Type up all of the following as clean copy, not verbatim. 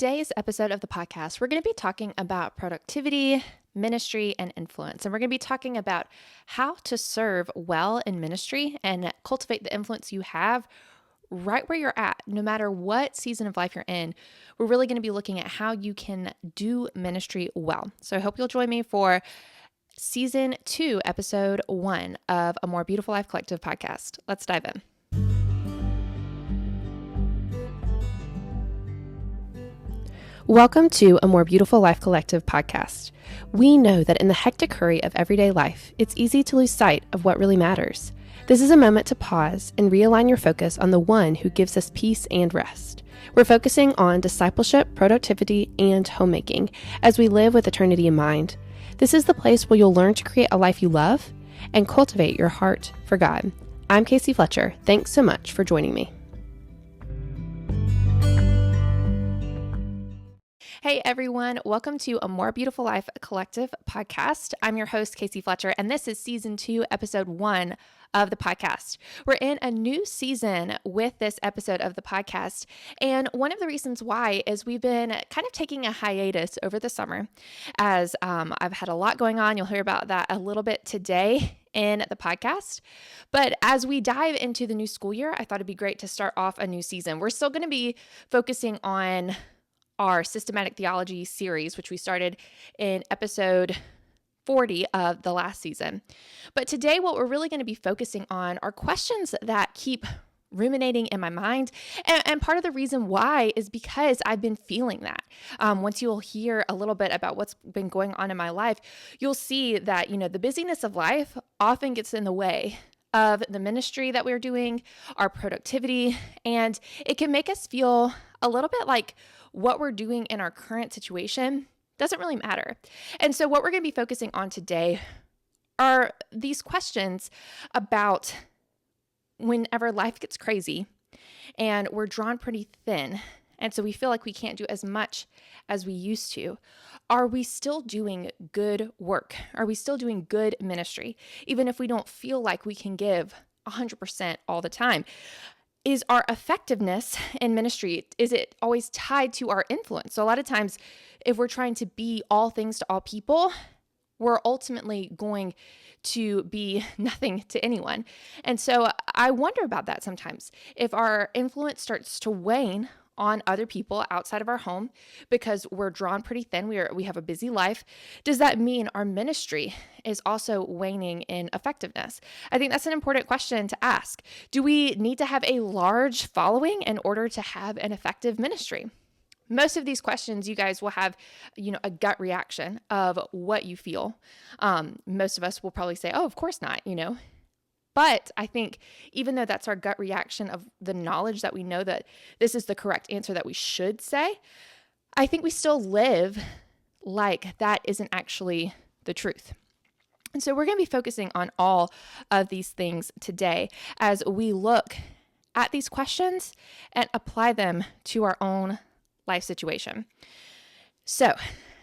today's episode of the podcast, we're going to be talking about productivity, ministry, and influence. And we're going to be talking about how to serve well in ministry and cultivate the influence you have right where you're at, no matter what season of life you're in. We're really going to be looking at how you can do ministry well. So I hope you'll join me for Season 2, Episode 1 of A More Beautiful Life Collective podcast. Let's dive in. Welcome to A More Beautiful Life Collective podcast. We know that in the hectic hurry of everyday life, it's easy to lose sight of what really matters. This is a moment to pause and realign your focus on the one who gives us peace and rest. We're focusing on discipleship, productivity, and homemaking as we live with eternity in mind. This is the place where you'll learn to create a life you love and cultivate your heart for God. I'm Casey Fletcher. Thanks so much for joining me. Hey everyone, welcome to A More Beautiful Life Collective podcast. I'm your host, Casey Fletcher, and this is Season 2, Episode 1 of the podcast. We're in a new season with this episode of the podcast, and one of the reasons why is we've been kind of taking a hiatus over the summer as I've had a lot going on. You'll hear about that a little bit today in the podcast. But as we dive into the new school year, I thought it'd be great to start off a new season. We're still going to be focusing on our systematic theology series, which we started in episode 40 of the last season. But today, what we're really going to be focusing on are questions that keep ruminating in my mind. And part of the reason why is because I've been feeling that. Once you'll hear a little bit about what's been going on in my life, you'll see that, the busyness of life often gets in the way of the ministry that we're doing, our productivity, and it can make us feel a little bit like what we're doing in our current situation doesn't really matter. And so what we're going to be focusing on today are these questions about whenever life gets crazy and we're drawn pretty thin, and so we feel like we can't do as much as we used to. Are we still doing good work? Are we still doing good ministry, even if we don't feel like we can give 100% all the time? Is our effectiveness in ministry, is it always tied to our influence? So a lot of times, if we're trying to be all things to all people, we're ultimately going to be nothing to anyone. And so I wonder about that sometimes. If our influence starts to wane on other people outside of our home because we're drawn pretty thin, we have a busy life, does that mean our ministry is also waning in effectiveness? I think that's an important question to ask. Do we need to have a large following in order to have an effective ministry? Most of these questions, you guys will have, a gut reaction of what you feel. Most of us will probably say, oh, of course not, But I think even though that's our gut reaction of the knowledge that we know that this is the correct answer that we should say, I think we still live like that isn't actually the truth. And so we're going to be focusing on all of these things today as we look at these questions and apply them to our own life situation. So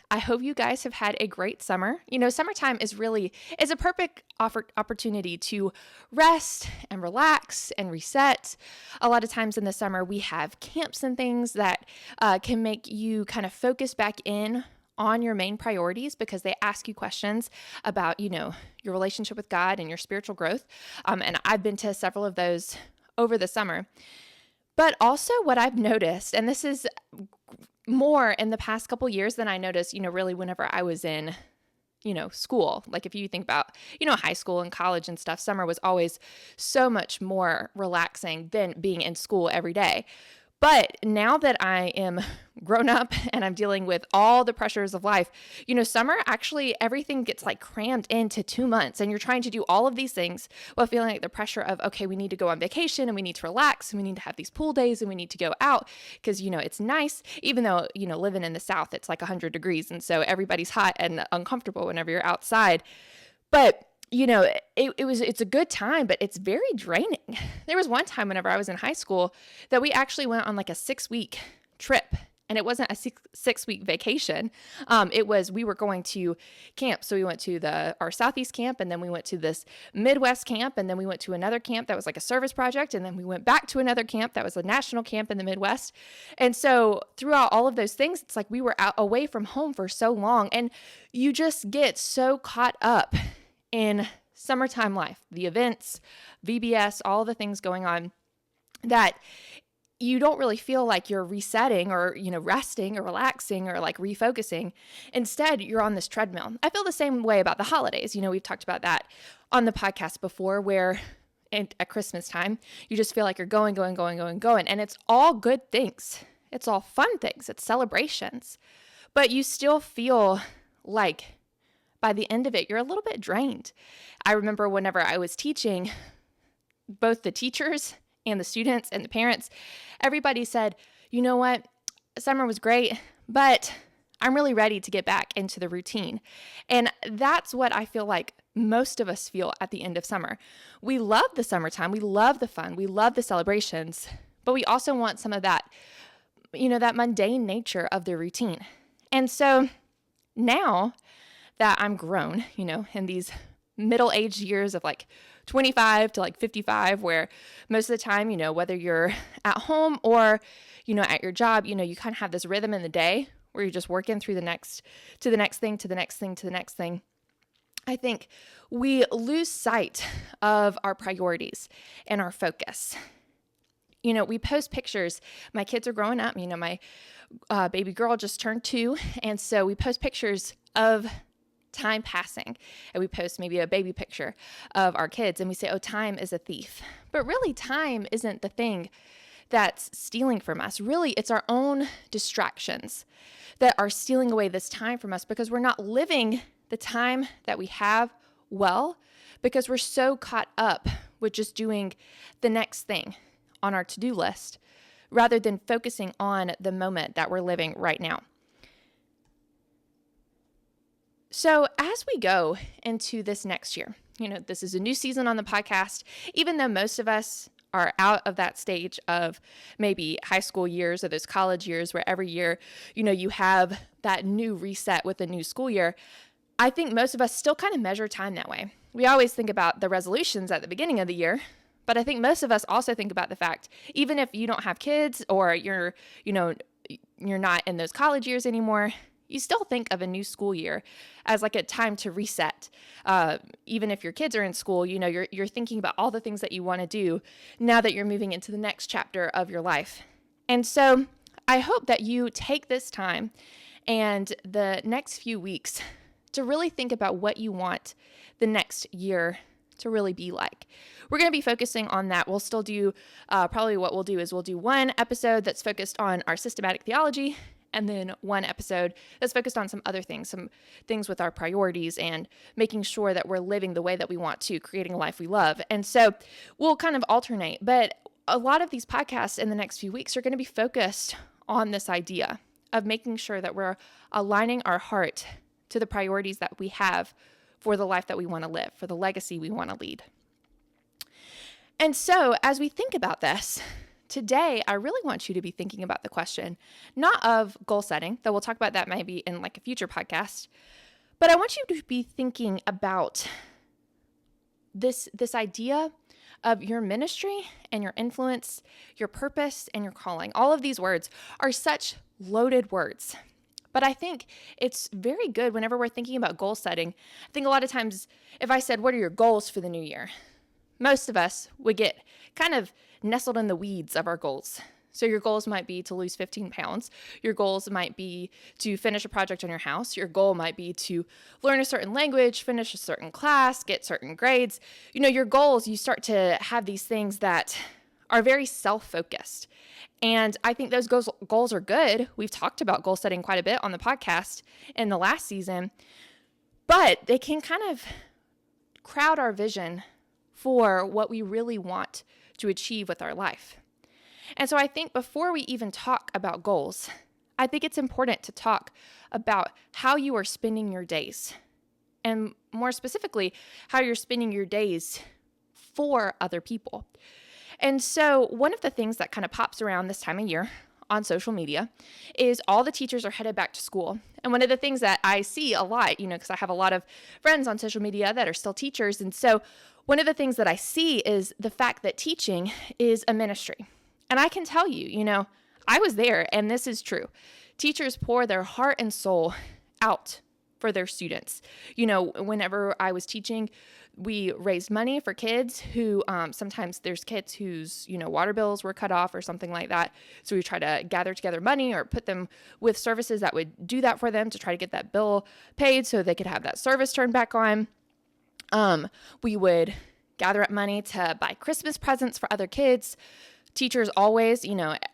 I hope you guys have had a great summer. Summertime is a perfect opportunity to rest and relax and reset. A lot of times in the summer, we have camps and things that can make you kind of focus back in on your main priorities because they ask you questions about, your relationship with God and your spiritual growth. And I've been to several of those over the summer. But also what I've noticed, and this is more in the past couple years than I noticed, really whenever I was in, school. Like if you think about, high school and college and stuff, summer was always so much more relaxing than being in school every day. But now that I am grown up and I'm dealing with all the pressures of life, summer actually everything gets like crammed into 2 months and you're trying to do all of these things while feeling like the pressure of, okay, we need to go on vacation and we need to relax and we need to have these pool days and we need to go out because, it's nice, even though, living in the South, it's like 100 degrees. And so everybody's hot and uncomfortable whenever you're outside. But it's a good time, but it's very draining. There was one time whenever I was in high school that we actually went on like a 6-week trip And it wasn't a 6 week vacation. We were going to camp. So we went to our Southeast camp, and then we went to this Midwest camp, and then we went to another camp that was like a service project. And then we went back to another camp that was a national camp in the Midwest. And so throughout all of those things, it's like we were out away from home for so long, and you just get so caught up in summertime life, the events, VBS, all the things going on, that you don't really feel like you're resetting or, resting or relaxing or like refocusing. Instead, you're on this treadmill. I feel the same way about the holidays. We've talked about that on the podcast before, where at Christmas time, you just feel like you're going. And it's all good things. It's all fun things. It's celebrations. But you still feel like by the end of it, you're a little bit drained. I remember whenever I was teaching, both the teachers and the students and the parents, everybody said, you know what, summer was great, but I'm really ready to get back into the routine. And that's what I feel like most of us feel at the end of summer. We love the summertime. We love the fun. We love the celebrations, but we also want some of that, that mundane nature of the routine. And so now that I'm grown, in these middle-aged years of like 25 to like 55, where most of the time, whether you're at home or, at your job, you kind of have this rhythm in the day where you're just working through the next thing. I think we lose sight of our priorities and our focus. We post pictures. My kids are growing up. My baby girl just turned 2. And so we post pictures of time passing, and we post maybe a baby picture of our kids, and we say, oh, time is a thief. But really, time isn't the thing that's stealing from us. Really, it's our own distractions that are stealing away this time from us, because we're not living the time that we have well, because we're so caught up with just doing the next thing on our to-do list rather than focusing on the moment that we're living right now. So as we go into this next year, this is a new season on the podcast, even though most of us are out of that stage of maybe high school years or those college years where every year, you have that new reset with the new school year. I think most of us still kind of measure time that way. We always think about the resolutions at the beginning of the year, but I think most of us also think about the fact, even if you don't have kids or you're not in those college years anymore, you still think of a new school year as like a time to reset. Even if your kids are in school, you're thinking about all the things that you want to do now that you're moving into the next chapter of your life. And so I hope that you take this time and the next few weeks to really think about what you want the next year to really be like. We're going to be focusing on that. We'll still do, probably what we'll do is we'll do one episode that's focused on our systematic theology, and then one episode that's focused on some other things, some things with our priorities and making sure that we're living the way that we want to, creating a life we love. And so we'll kind of alternate, but a lot of these podcasts in the next few weeks are going to be focused on this idea of making sure that we're aligning our heart to the priorities that we have for the life that we want to live, for the legacy we want to lead. And so as we think about this, today, I really want you to be thinking about the question, not of goal setting, though we'll talk about that maybe in like a future podcast, but I want you to be thinking about this idea of your ministry and your influence, your purpose and your calling. All of these words are such loaded words, but I think it's very good whenever we're thinking about goal setting. I think a lot of times if I said, what are your goals for the new year? Most of us would get kind of nestled in the weeds of our goals. So your goals might be to lose 15 pounds. Your goals might be to finish a project on your house. Your goal might be to learn a certain language, finish a certain class, get certain grades. Your goals, you start to have these things that are very self-focused. And I think those goals are good. We've talked about goal setting quite a bit on the podcast in the last season, but they can kind of crowd our vision for what we really want to achieve with our life. And so I think before we even talk about goals, I think it's important to talk about how you are spending your days, and more specifically, how you're spending your days for other people. And so one of the things that kind of pops around this time of year on social media is all the teachers are headed back to school. And one of the things that I see a lot, because I have a lot of friends on social media that are still teachers. And so one of the things that I see is the fact that teaching is a ministry. And I can tell you, I was there and this is true. Teachers pour their heart and soul out for their students. Whenever I was teaching, we raised money for kids who sometimes there's kids whose, water bills were cut off or something like that. So we try to gather together money or put them with services that would do that for them to try to get that bill paid so they could have that service turned back on. We would gather up money to buy Christmas presents for other kids. Teachers always,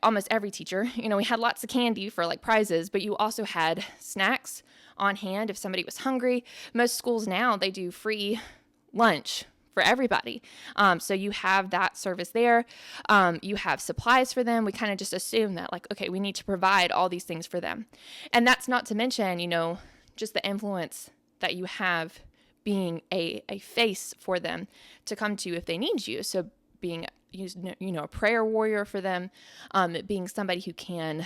almost every teacher, we had lots of candy for like prizes, but you also had snacks on hand if somebody was hungry. Most schools now, they do free lunch for everybody. So you have that service there. You have supplies for them. We kind of just assume that okay, we need to provide all these things for them. And that's not to mention, just the influence that you have being a face for them to come to if they need you. So being, a prayer warrior for them, being somebody who can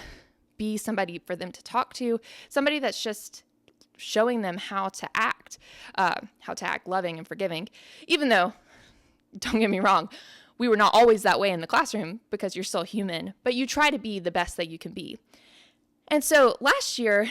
be somebody for them to talk to, somebody that's just showing them how to act loving and forgiving, even though, don't get me wrong, we were not always that way in the classroom because you're still human, but you try to be the best that you can be. And so last year,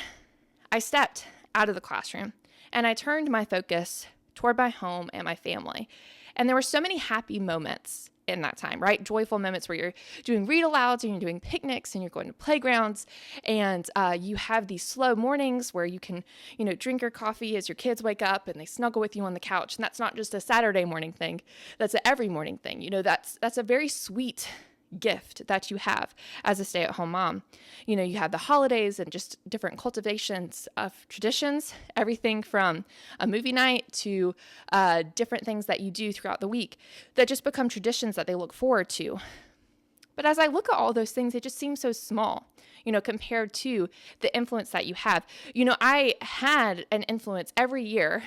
I stepped out of the classroom and I turned my focus toward my home and my family. And there were so many happy moments in that time, right? Joyful moments where you're doing read alouds and you're doing picnics and you're going to playgrounds and you have these slow mornings where you can, drink your coffee as your kids wake up and they snuggle with you on the couch. And that's not just a Saturday morning thing. That's an every morning thing. That's a very sweet gift that you have as a stay-at-home mom. You have the holidays and just different cultivations of traditions, everything from a movie night to different things that you do throughout the week that just become traditions that they look forward to. But as I look at all those things, it just seems so small, compared to the influence that you have. I had an influence every year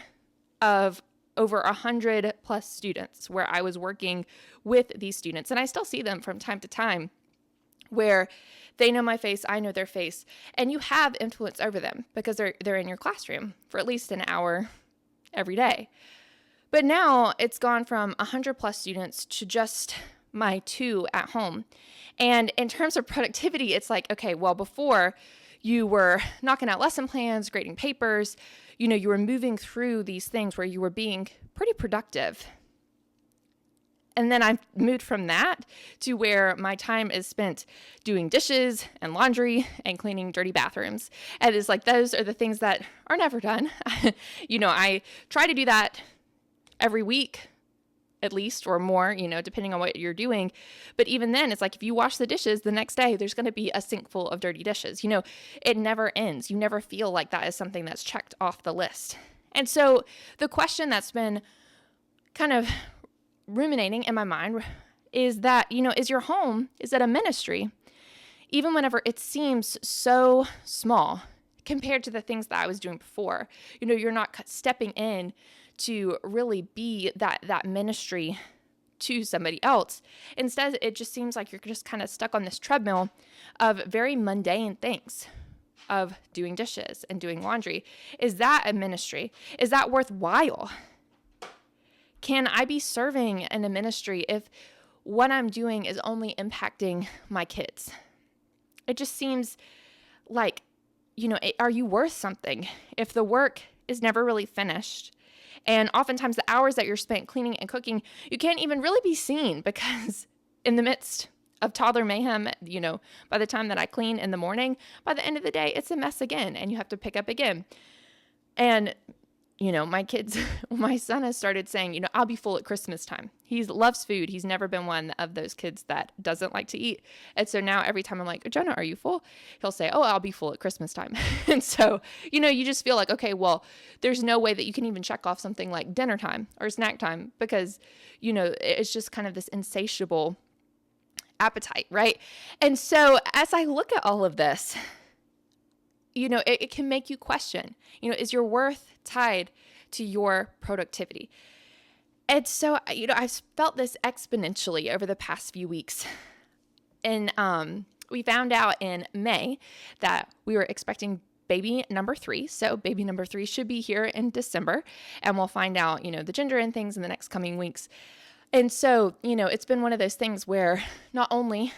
of over 100 plus students where I was working with these students. And I still see them from time to time where they know my face, I know their face, and you have influence over them because they're in your classroom for at least an hour every day. But now it's gone from 100 plus students to just my 2 at home. And in terms of productivity, it's like, okay, well, before you were knocking out lesson plans, grading papers, you were moving through these things where you were being pretty productive. And then I moved from that to where my time is spent doing dishes and laundry and cleaning dirty bathrooms. And it's like, those are the things that are never done. I try to do that every week, at least, or more, depending on what you're doing. But even then, it's like if you wash the dishes the next day, there's going to be a sink full of dirty dishes. It never ends. You never feel like that is something that's checked off the list. And so the question that's been kind of ruminating in my mind is that, is your home, is it a ministry? Even whenever it seems so small compared to the things that I was doing before, you're not stepping in to really be that ministry to somebody else. Instead, it just seems like you're just kind of stuck on this treadmill of very mundane things, of doing dishes and doing laundry. Is that a ministry? Is that worthwhile? Can I be serving in a ministry if what I'm doing is only impacting my kids? It just seems like, are you worth something if the work is never really finished? And oftentimes the hours that you're spent cleaning and cooking, you can't even really be seen because in the midst of toddler mayhem, by the time that I clean in the morning, by the end of the day, it's a mess again and you have to pick up again. And, my son has started saying, I'll be full at Christmas time. He loves food. He's never been one of those kids that doesn't like to eat. And so now every time I'm like, Jonah, are you full? He'll say, oh, I'll be full at Christmas time. And so, you just feel like, okay, well, there's no way that you can even check off something like dinner time or snack time because, it's just kind of this insatiable appetite, right? And so as I look at all of this, it can make you question, is your worth tied to your productivity? And so, I've felt this exponentially over the past few weeks. And We found out in May that we were expecting baby number 3. So baby number 3 should be here in December, and we'll find out, the gender and things in the next coming weeks. And so, it's been one of those things where not only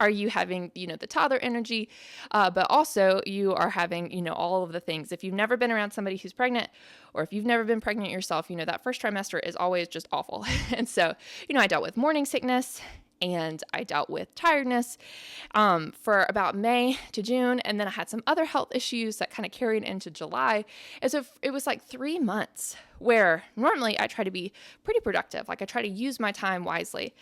are you having, the toddler energy, but also you are having, all of the things. If you've never been around somebody who's pregnant, or if you've never been pregnant yourself, that first trimester is always just awful. And so, I dealt with morning sickness, and I dealt with tiredness for about May to June. And then I had some other health issues that kind of carried into July. And so it was like 3 months where normally I try to be pretty productive. Like I try to use my time wisely.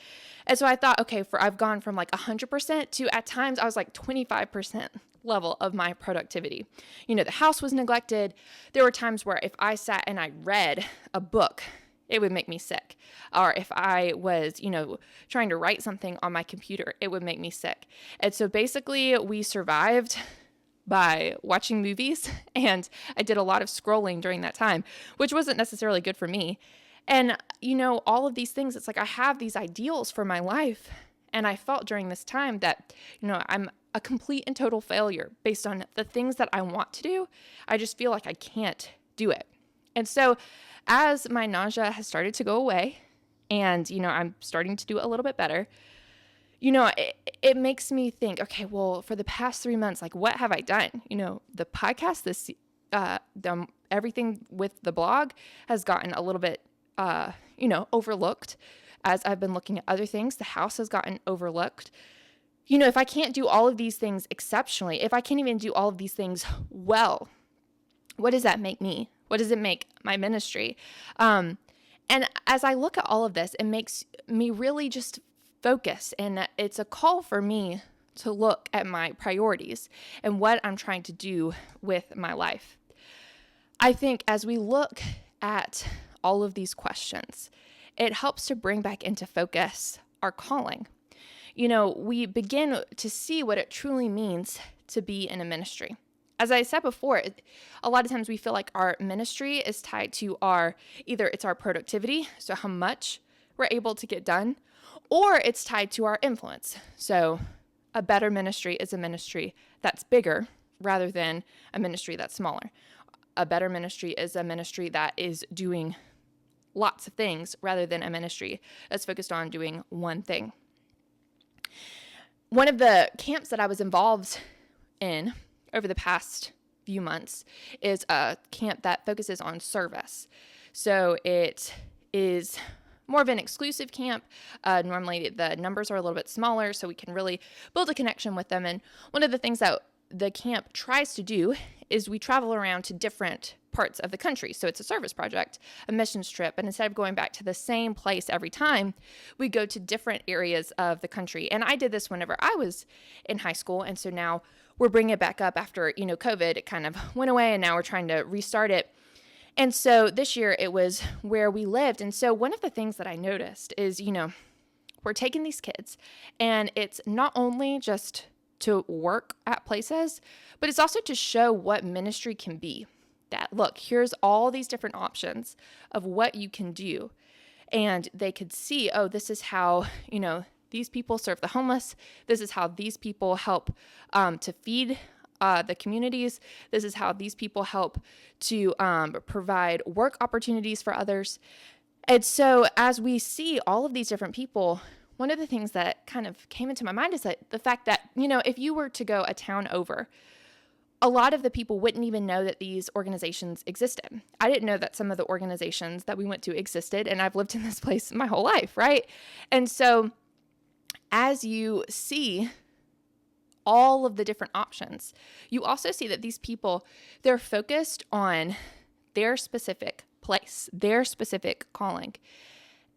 And so I thought, okay, I've gone from like 100% to at times I was like 25% level of my productivity. The house was neglected. There were times where if I sat and I read a book, it would make me sick. Or if I was, trying to write something on my computer, it would make me sick. And so basically we survived by watching movies, and I did a lot of scrolling during that time, which wasn't necessarily good for me. And, all of these things, it's like I have these ideals for my life. And I felt during this time that, I'm a complete and total failure based on the things that I want to do. I just feel like I can't do it. And so as my nausea has started to go away and, I'm starting to do a little bit better, it makes me think, okay, well, for the past 3 months, like what have I done? The podcast, everything with the blog has gotten a little bit, overlooked as I've been looking at other things. The house has gotten overlooked. If I can't do all of these things exceptionally, if I can't even do all of these things well, what does that make me? What does it make my ministry? And as I look at all of this, it makes me really just focus. And it's a call for me to look at my priorities and what I'm trying to do with my life. I think as we look at all of these questions, it helps to bring back into focus our calling. We begin to see what it truly means to be in a ministry. As I said before, a lot of times we feel like our ministry is tied to either it's our productivity, so how much we're able to get done, or it's tied to our influence. So a better ministry is a ministry that's bigger rather than a ministry that's smaller. A better ministry is a ministry that is doing lots of things rather than a ministry that's focused on doing one thing. One of the camps that I was involved in over the past few months is a camp that focuses on service. So it is more of an exclusive camp. Normally the numbers are a little bit smaller, so we can really build a connection with them. And one of the things that the camp tries to do is we travel around to different parts of the country. So it's a service project, a missions trip. And instead of going back to the same place every time, we go to different areas of the country. And I did this whenever I was in high school. And so now we're bringing it back up after, COVID. It kind of went away and now we're trying to restart it. And so this year it was where we lived. And so one of the things that I noticed is, we're taking these kids and it's not only just to work at places, but it's also to show what ministry can be. That, look, here's all these different options of what you can do. And they could see, oh, this is how, these people serve the homeless. This is how these people help to feed the communities. This is how these people help to provide work opportunities for others. And so as we see all of these different people, one of the things that kind of came into my mind is that the fact that, if you were to go a town over, a lot of the people wouldn't even know that these organizations existed. I didn't know that some of the organizations that we went to existed, and I've lived in this place my whole life, right? And so as you see all of the different options, you also see that these people, they're focused on their specific place, their specific calling.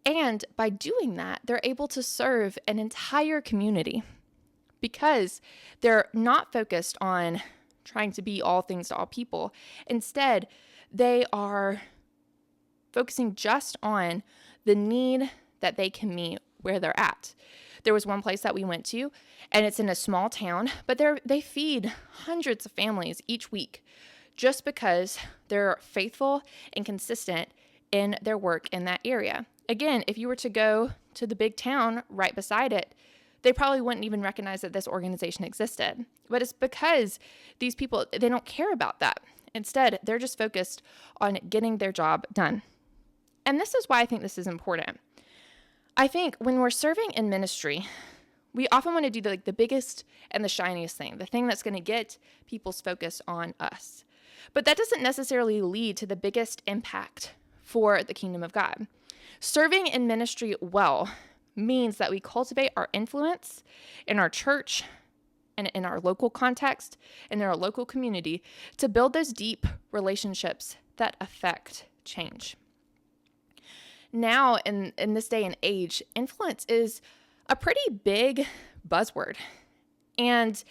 And by doing that, they're able to serve an entire community because they're not focused on trying to be all things to all people. Instead, they are focusing just on the need that they can meet where they're at. There was one place that we went to, and it's in a small town, but they feed hundreds of families each week just because they're faithful and consistent in their work in that area. Again, if you were to go to the big town right beside it, they probably wouldn't even recognize that this organization existed. But it's because these people, they don't care about that. Instead, they're just focused on getting their job done. And this is why I think this is important. I think when we're serving in ministry, we often want to do the biggest and the shiniest thing, the thing that's going to get people's focus on us. But that doesn't necessarily lead to the biggest impact for the kingdom of God. Serving in ministry well means that we cultivate our influence in our church and in our local context and in our local community to build those deep relationships that affect change. Now, in this day and age, influence is a pretty big buzzword. And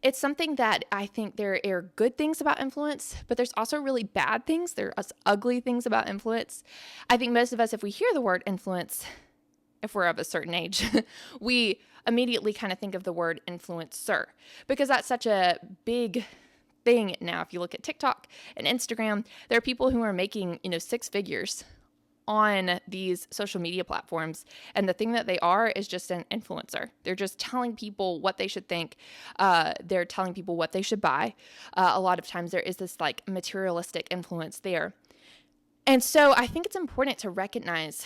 it's something that I think there are good things about influence, but there's also really bad things. There are ugly things about influence. I think most of us, if we hear the word influence, if we're of a certain age, we immediately kind of think of the word influencer because that's such a big thing now. If you look at TikTok and Instagram, there are people who are making, six figures on these social media platforms. And the thing that they are is just an influencer. They're just telling people what they should think. They're telling people what they should buy. A lot of times there is this materialistic influence there. And so I think it's important to recognize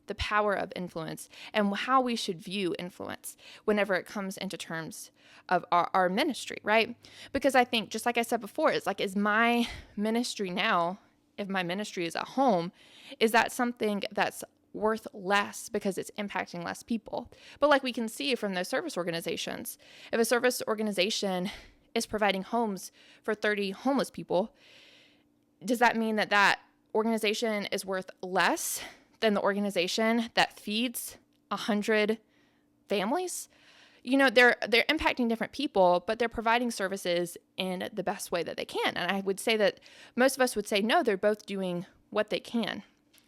the power of influence and how we should view influence whenever it comes into terms of our ministry, right? Because I think, just like I said before, it's is my ministry now, if my ministry is at home, is that something that's worth less because it's impacting less people? But like we can see from those service organizations, if a service organization is providing homes for 30 homeless people, does that mean that that organization is worth less than the organization that feeds 100 families? They're impacting different people, but they're providing services in the best way that they can. And I would say that most of us would say, no, they're both doing what they can.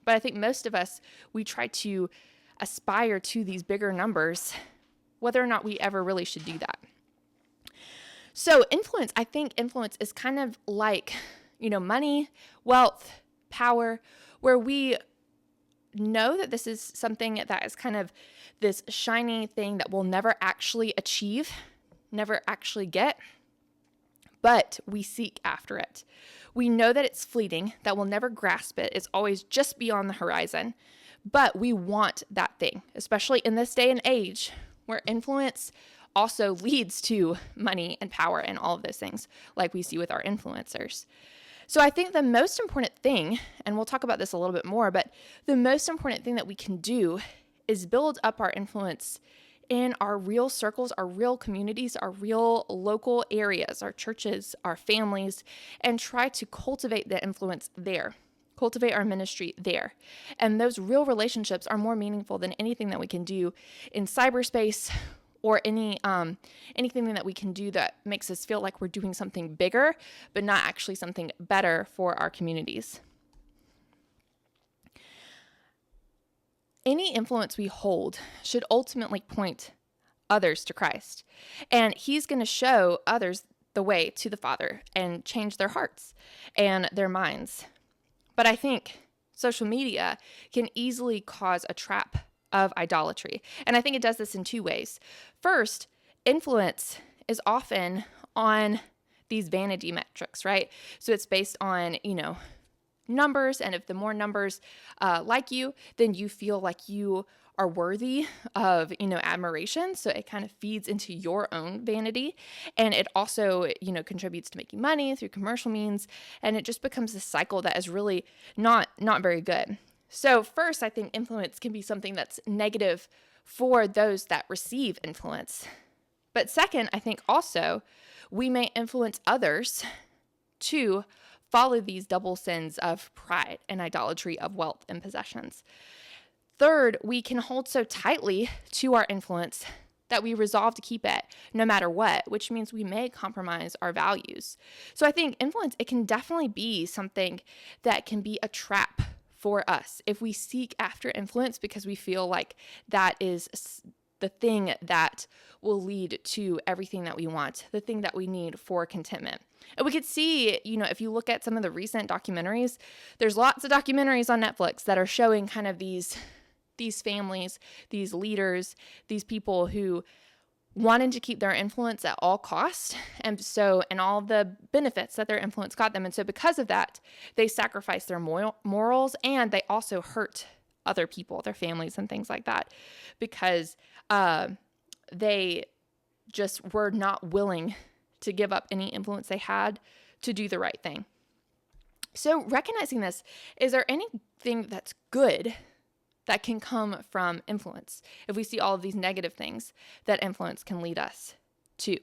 But I think most of us, we try to aspire to these bigger numbers, whether or not we ever really should do that. So I think influence is kind of like, money, wealth, power, where we know that this is something that is kind of this shiny thing that we'll never actually achieve, never actually get, but we seek after it. We know that it's fleeting, that we'll never grasp it. It's always just beyond the horizon, but we want that thing, especially in this day and age where influence also leads to money and power and all of those things like we see with our influencers. So I think the most important thing, and we'll talk about this a little bit more, but the most important thing that we can do is build up our influence in our real circles, our real communities, our real local areas, our churches, our families, and try to cultivate the influence there, cultivate our ministry there. And those real relationships are more meaningful than anything that we can do in cyberspace or anything that we can do that makes us feel like we're doing something bigger, but not actually something better for our communities. Any influence we hold should ultimately point others to Christ. And he's going to show others the way to the Father and change their hearts and their minds. But I think social media can easily cause a trap of idolatry. And I think it does this in two ways. First, influence is often on these vanity metrics, right? So it's based on, numbers. And if the more numbers like you, then you feel like you are worthy of, admiration. So it kind of feeds into your own vanity. And it also, contributes to making money through commercial means. And it just becomes this cycle that is really not very good. So first, I think influence can be something that's negative for those that receive influence. But second, I think also we may influence others to follow these double sins of pride and idolatry of wealth and possessions. Third, we can hold so tightly to our influence that we resolve to keep it no matter what, which means we may compromise our values. So I think influence, it can definitely be something that can be a trap for us if we seek after influence because we feel like that is the thing that will lead to everything that we want, the thing that we need for contentment. And we could see, if you look at some of the recent documentaries, there's lots of documentaries on Netflix that are showing kind of these these families, these leaders, these people who wanted to keep their influence at all costs, and all the benefits that their influence got them. And so because of that, they sacrificed their morals, and they also hurt other people, their families and things like that, because they just were not willing to give up any influence they had to do the right thing. So recognizing this, is there anything that's good that can come from influence if we see all of these negative things that influence can lead us to?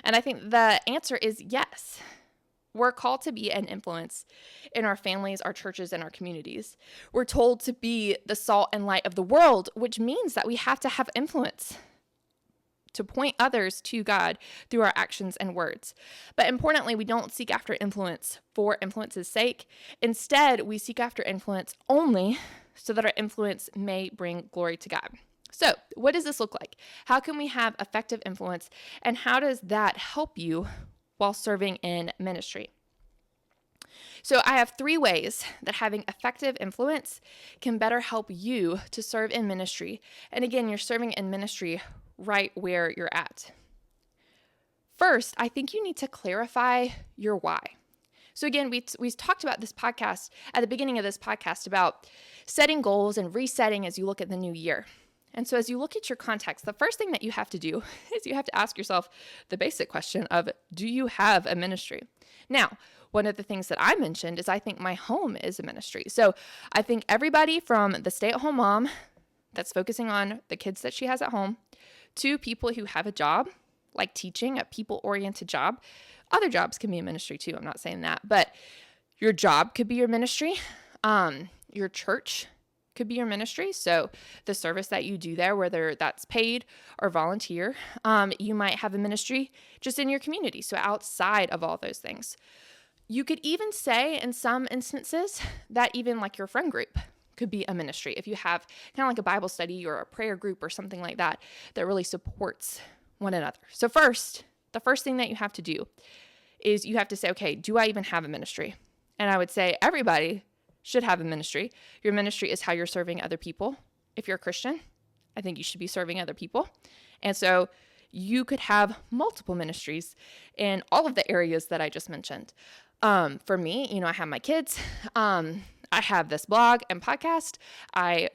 And I think the answer is yes. We're called to be an influence in our families, our churches, and our communities. We're told to be the salt and light of the world, which means that we have to have influence to point others to God through our actions and words. But importantly, we don't seek after influence for influence's sake. Instead, we seek after influence only so that our influence may bring glory to God. So, what does this look like? How can we have effective influence, and how does that help you while serving in ministry? So I have 3 ways that having effective influence can better help you to serve in ministry. And again, you're serving in ministry right where you're at. First, I think you need to clarify your why. So again, we talked about this podcast at the beginning of this podcast about setting goals and resetting as you look at the new year. And so as you look at your context, the first thing that you have to do is you have to ask yourself the basic question of, do you have a ministry? Now, one of the things that I mentioned is I think my home is a ministry. So I think everybody from the stay-at-home mom that's focusing on the kids that she has at home to people who have a job, like teaching, a people-oriented job. Other jobs can be a ministry too. I'm not saying that, but your job could be your ministry. Your church could be your ministry. So the service that you do there, whether that's paid or volunteer, you might have a ministry just in your community. So outside of all those things, you could even say in some instances that even like your friend group could be a ministry. If you have kind of like a Bible study or a prayer group or something like that, that really supports one another. So the first thing that you have to do is you have to say, okay, do I even have a ministry? And I would say everybody should have a ministry. Your ministry is how you're serving other people. If you're a Christian, I think you should be serving other people. And so you could have multiple ministries in all of the areas that I just mentioned. For me, I have my kids. I have this blog and podcast. I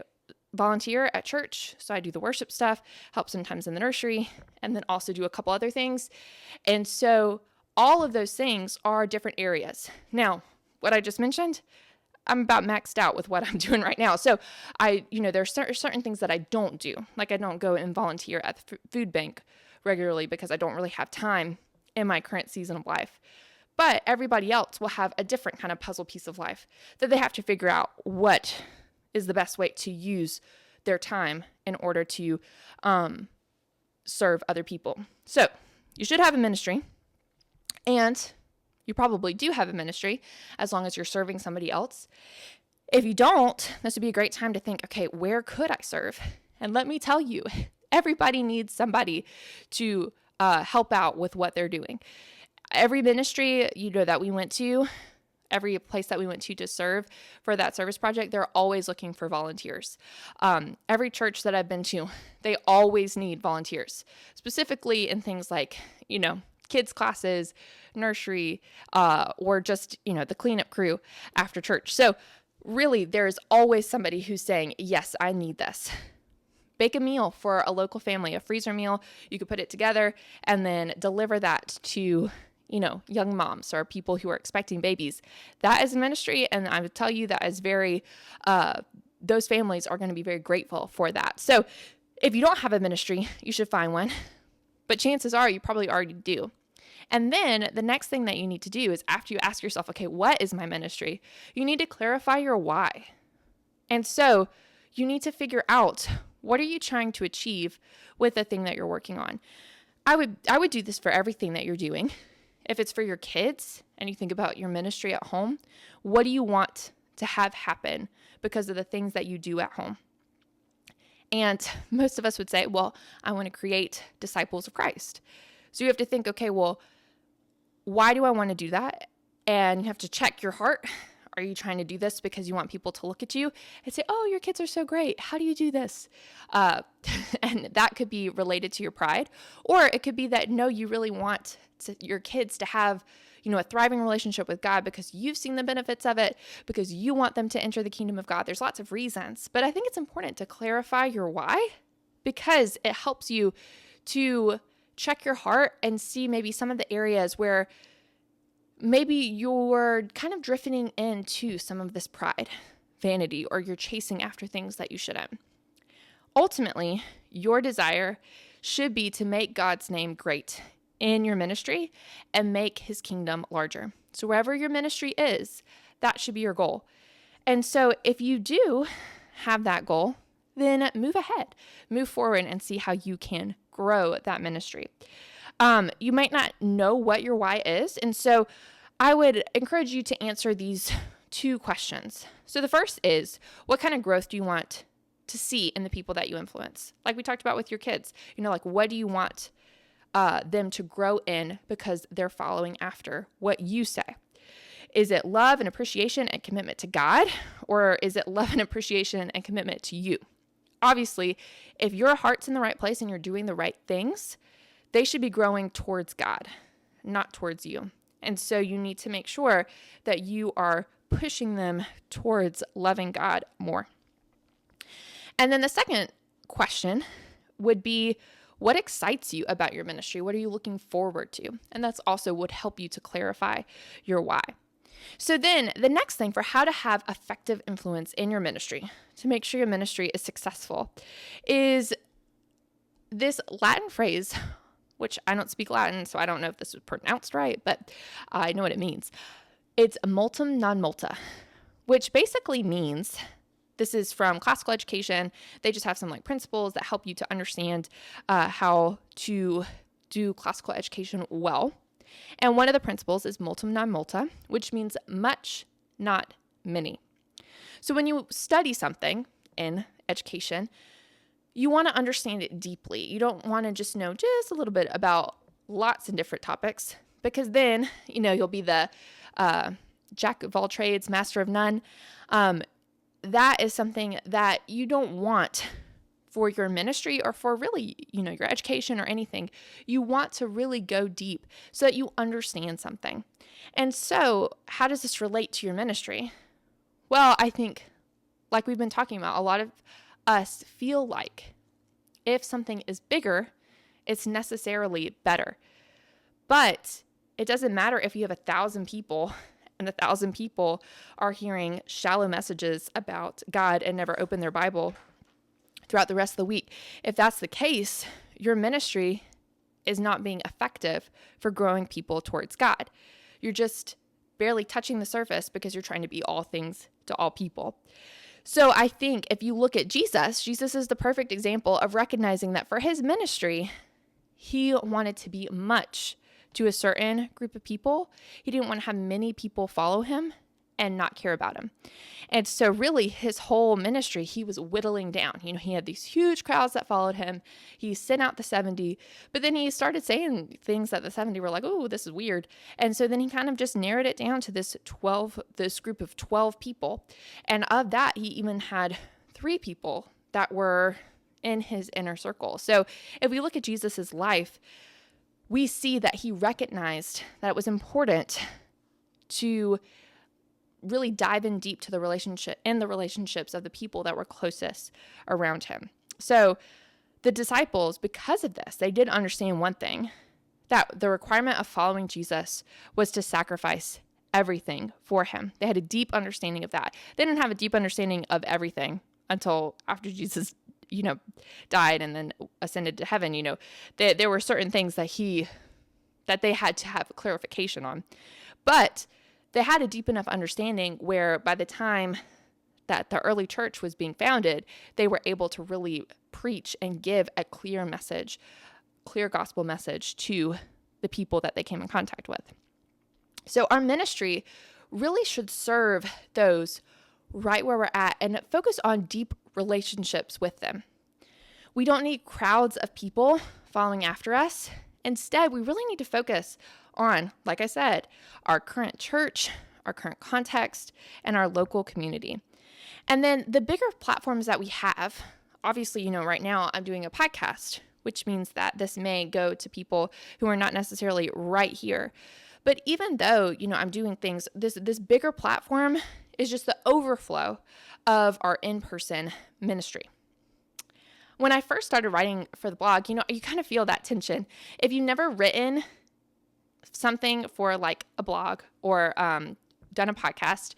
volunteer at church, so I do the worship stuff, help sometimes in the nursery, and then also do a couple other things. And so all of those things are different areas. Now, what I just mentioned, I'm about maxed out with what I'm doing right now. So there's certain things that I don't do. Like I don't go and volunteer at the food bank regularly because I don't really have time in my current season of life. But everybody else will have a different kind of puzzle piece of life that they have to figure out what is the best way to use their time in order to serve other people. So you should have a ministry, and you probably do have a ministry as long as you're serving somebody else. If you don't, this would be a great time to think, okay, where could I serve? And let me tell you, everybody needs somebody to help out with what they're doing. Every ministry, that we went to, every place that we went to serve for that service project, they're always looking for volunteers. Every church that I've been to, they always need volunteers, specifically in things like, kids classes, nursery, or just, the cleanup crew after church. So really, there's always somebody who's saying, yes, I need this. Bake a meal for a local family, a freezer meal. You could put it together and then deliver that to young moms or people who are expecting babies. That is a ministry, and I would tell you that is those families are going to be very grateful for that. So if you don't have a ministry, you should find one, but chances are you probably already do. And then the next thing that you need to do is after you ask yourself, okay, what is my ministry? You need to clarify your why. And so you need to figure out, what are you trying to achieve with the thing that you're working on? I would do this for everything that you're doing. If it's for your kids and you think about your ministry at home, what do you want to have happen because of the things that you do at home? And most of us would say, well, I want to create disciples of Christ. So you have to think, okay, well, why do I want to do that? And you have to check your heart. Are you trying to do this because you want people to look at you and say, oh, your kids are so great. How do you do this? And that could be related to your pride. Or it could be that, no, you really want your kids to have, a thriving relationship with God because you've seen the benefits of it, because you want them to enter the kingdom of God. There's lots of reasons. But I think it's important to clarify your why, because it helps you to check your heart and see maybe some of the areas where maybe you're kind of drifting into some of this pride, vanity, or you're chasing after things that you shouldn't. Ultimately, your desire should be to make God's name great in your ministry and make his kingdom larger. So wherever your ministry is, that should be your goal. And so if you do have that goal, then move ahead, move forward and see how you can grow that ministry. You might not know what your why is. And so I would encourage you to answer these 2 questions. So the first is, what kind of growth do you want to see in the people that you influence? Like we talked about with your kids, like what do you want them to grow in because they're following after what you say? Is it love and appreciation and commitment to God, or is it love and appreciation and commitment to you? Obviously, if your heart's in the right place and you're doing the right things, they should be growing towards God, not towards you. And so you need to make sure that you are pushing them towards loving God more. And then the second question would be, what excites you about your ministry? What are you looking forward to? And that's also would help you to clarify your why. So then the next thing for how to have effective influence in your ministry, to make sure your ministry is successful, is this Latin phrase, which I don't speak Latin, so I don't know if this is pronounced right, but I know what it means. It's multum non multa, which basically means, this is from classical education. They just have some principles that help you to understand how to do classical education well. And one of the principles is multum non multa, which means much, not many. So when you study something in education, you want to understand it deeply. You don't want to just know just a little bit about lots of different topics, because then, you'll be the jack of all trades, master of none. That is something that you don't want for your ministry or for really, your education or anything. You want to really go deep so that you understand something. And so how does this relate to your ministry? Well, I think, like we've been talking about, a lot of us feel like if something is bigger, it's necessarily better. But it doesn't matter if you have 1,000 people and 1,000 people are hearing shallow messages about God and never open their Bible throughout the rest of the week. If that's the case, your ministry is not being effective for growing people towards God. You're just barely touching the surface because you're trying to be all things to all people. So I think if you look at Jesus is the perfect example of recognizing that for his ministry, he wanted to be much to a certain group of people. He didn't want to have many people follow him and not care about him. And so really his whole ministry, he was whittling down. He had these huge crowds that followed him. He sent out the 70, but then he started saying things that the 70 were like, oh, this is weird. And so then he kind of just narrowed it down to this group of 12 people. And of that, he even had 3 people that were in his inner circle. So if we look at Jesus's life, we see that he recognized that it was important to really dive in deep to the relationships of the people that were closest around him. So the disciples, because of this, they did understand one thing, that the requirement of following Jesus was to sacrifice everything for him. They had a deep understanding of that. They didn't have a deep understanding of everything until after Jesus, died and then ascended to heaven. There were certain things that they had to have clarification on. But they had a deep enough understanding where by the time that the early church was being founded, they were able to really preach and give a clear message, clear gospel message to the people that they came in contact with. So our ministry really should serve those right where we're at and focus on deep relationships with them. We don't need crowds of people following after us. Instead, we really need to focus on, like I said, our current church, our current context, and our local community. And then the bigger platforms that we have, obviously, right now I'm doing a podcast, which means that this may go to people who are not necessarily right here. But even though, I'm doing things, this bigger platform is just the overflow of our in-person ministry. When I first started writing for the blog, you kind of feel that tension. If you've never written something for like a blog or done a podcast,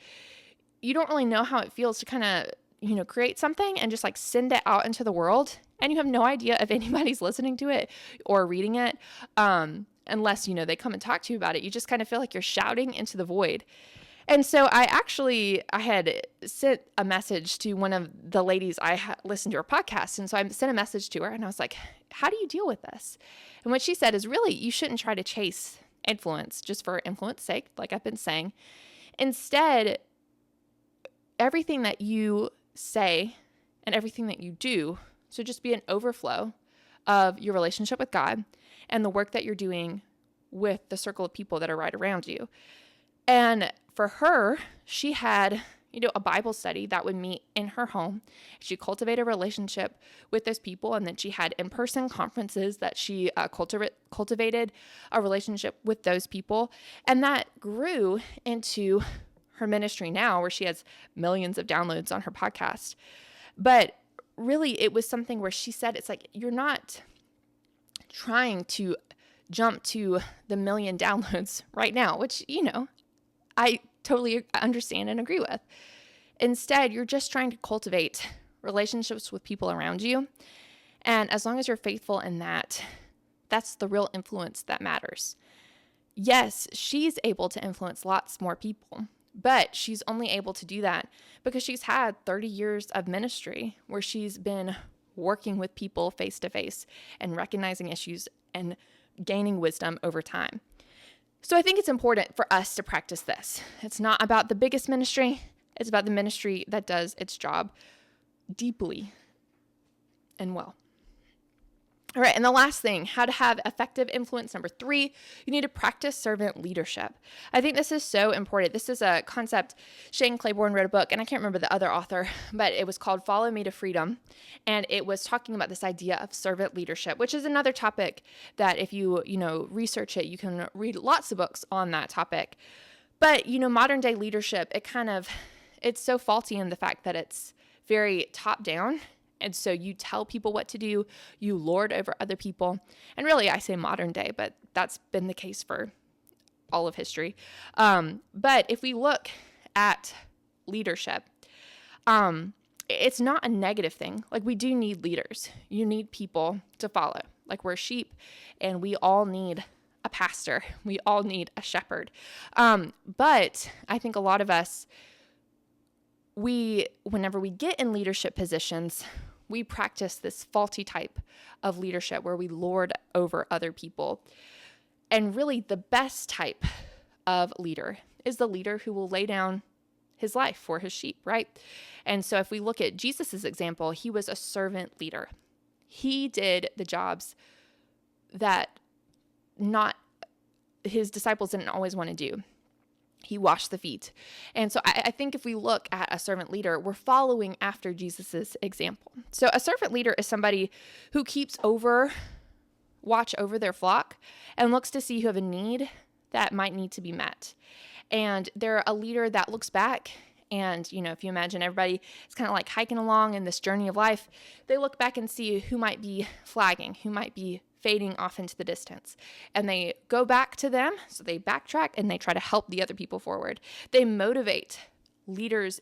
you don't really know how it feels to kind of, create something and just like send it out into the world. And you have no idea if anybody's listening to it or reading it. Unless, they come and talk to you about it. You just kind of feel like you're shouting into the void. And so I had sent a message to one of the ladies I listened to her podcast. And so I sent a message to her and I was like, how do you deal with this? And what she said is really, you shouldn't try to chase influence just for influence's sake, like I've been saying. Instead, everything that you say and everything that you do should just be an overflow of your relationship with God and the work that you're doing with the circle of people that are right around you. And for her, she had, a Bible study that would meet in her home. She cultivated a relationship with those people, and then she had in-person conferences that she cultivated a relationship with those people. And that grew into her ministry now, where she has millions of downloads on her podcast. But really, it was something where she said, it's like, you're not trying to jump to the million downloads right now, which, I totally understand and agree with. Instead, you're just trying to cultivate relationships with people around you. And as long as you're faithful in that, that's the real influence that matters. Yes, she's able to influence lots more people, but she's only able to do that because she's had 30 years of ministry where she's been working with people face to face and recognizing issues and gaining wisdom over time. So I think it's important for us to practice this. It's not about the biggest ministry. It's about the ministry that does its job deeply and well. All right, and the last thing, how to have effective influence. Number 3, you need to practice servant leadership. I think this is so important. This is a concept. Shane Claiborne wrote a book, and I can't remember the other author, but it was called Follow Me to Freedom. And it was talking about this idea of servant leadership, which is another topic that if you, research it, you can read lots of books on that topic. But, modern day leadership, it's so faulty in the fact that it's very top down. And so you tell people what to do, you lord over other people. And really, I say modern day, but that's been the case for all of history. But if we look at leadership, it's not a negative thing. Like, we do need leaders. You need people to follow. Like, we're sheep, and we all need a pastor. We all need a shepherd. But I think a lot of us, whenever we get in leadership positions, we practice this faulty type of leadership where we lord over other people. And really, the best type of leader is the leader who will lay down his life for his sheep, right? And so if we look at Jesus's example, he was a servant leader. He did the jobs that his disciples didn't always want to do. He washed the feet. And so I think if we look at a servant leader, we're following after Jesus's example. So a servant leader is somebody who keeps watch over their flock and looks to see who have a need that might need to be met. And they're a leader that looks back and, if you imagine everybody is kind of like hiking along in this journey of life, they look back and see who might be flagging, who might be fading off into the distance. And they go back to them, so they backtrack and they try to help the other people forward. They motivate leaders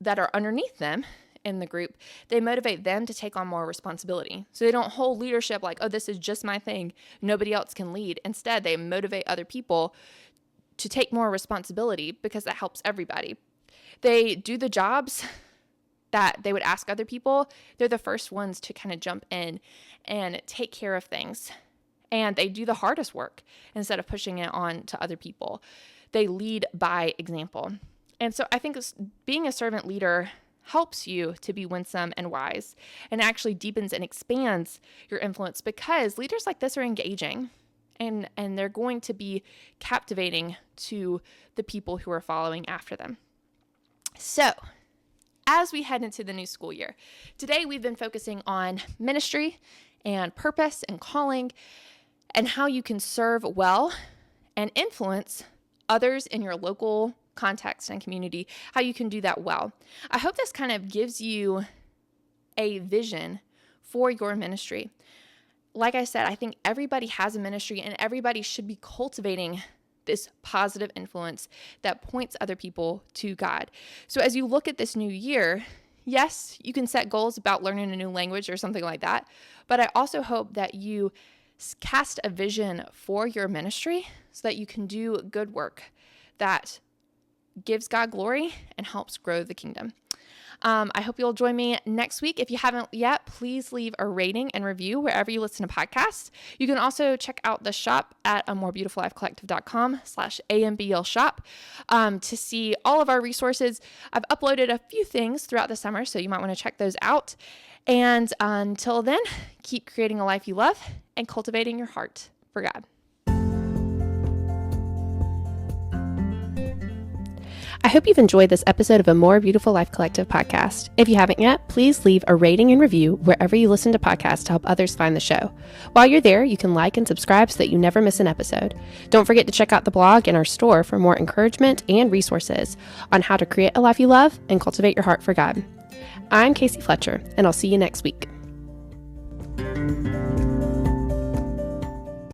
that are underneath them in the group. They motivate them to take on more responsibility. So they don't hold leadership like, oh, this is just my thing, nobody else can lead. Instead, they motivate other people to take more responsibility because that helps everybody. They do the jobs that they would ask other people. They're the first ones to kind of jump in and take care of things. And they do the hardest work instead of pushing it on to other people. They lead by example. And so I think being a servant leader helps you to be winsome and wise, and actually deepens and expands your influence because leaders like this are engaging and they're going to be captivating to the people who are following after them. So, as we head into the new school year, today we've been focusing on ministry and purpose and calling and how you can serve well and influence others in your local context and community, how you can do that well. I hope this kind of gives you a vision for your ministry. Like I said, I think everybody has a ministry and everybody should be cultivating this positive influence that points other people to God. So as you look at this new year, yes, you can set goals about learning a new language or something like that, but I also hope that you cast a vision for your ministry so that you can do good work that gives God glory and helps grow the kingdom. I hope you'll join me next week. If you haven't yet, please leave a rating and review wherever you listen to podcasts. You can also check out the shop at amorebeautifullifecollective.com/AMBL shop to see all of our resources. I've uploaded a few things throughout the summer, so you might want to check those out. And until then, keep creating a life you love and cultivating your heart for God. I hope you've enjoyed this episode of A More Beautiful Life Collective podcast. If you haven't yet, please leave a rating and review wherever you listen to podcasts to help others find the show. While you're there, you can like and subscribe so that you never miss an episode. Don't forget to check out the blog and our store for more encouragement and resources on how to create a life you love and cultivate your heart for God. I'm Casey Fletcher, and I'll see you next week.